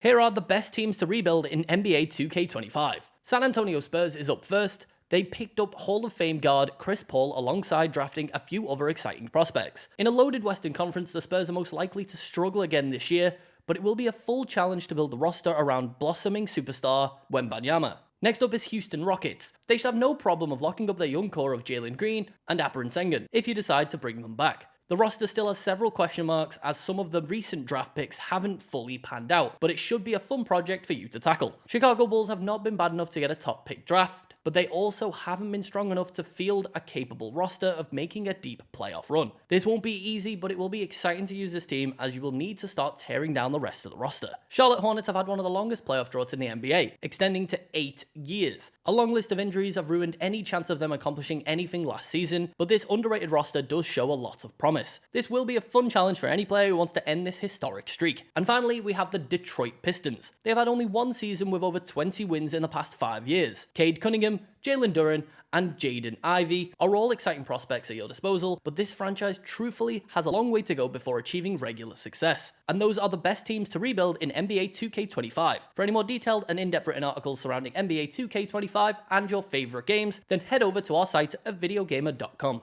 Here are the best teams to rebuild in NBA 2K25. San Antonio Spurs is up first. They picked up Hall of Fame guard Chris Paul alongside drafting a few other exciting prospects. In a loaded Western Conference, the Spurs are most likely to struggle again this year, but it will be a full challenge to build the roster around blossoming superstar Wembanyama. Next up is Houston Rockets. They should have no problem of locking up their young core of Jalen Green and Alperen Sengun if you decide to bring them back. The roster still has several question marks as some of the recent draft picks haven't fully panned out, but it should be a fun project for you to tackle. Chicago Bulls have not been bad enough to get a top pick draft, but they also haven't been strong enough to field a capable roster of making a deep playoff run. This won't be easy, but it will be exciting to use this team as you will need to start tearing down the rest of the roster. Charlotte Hornets have had one of the longest playoff droughts in the NBA, extending to 8 years. A long list of injuries have ruined any chance of them accomplishing anything last season, but this underrated roster does show a lot of promise. This will be a fun challenge for any player who wants to end this historic streak. And finally, we have the Detroit Pistons. They have had only one season with over 20 wins in the past 5 years. Cade Cunningham, Jalen Duren, and Jaden Ivey are all exciting prospects at your disposal, but this franchise truthfully has a long way to go before achieving regular success. And those are the best teams to rebuild in NBA 2K25. For any more detailed and in-depth written articles surrounding NBA 2K25 and your favorite games, then head over to our site at videogamer.com.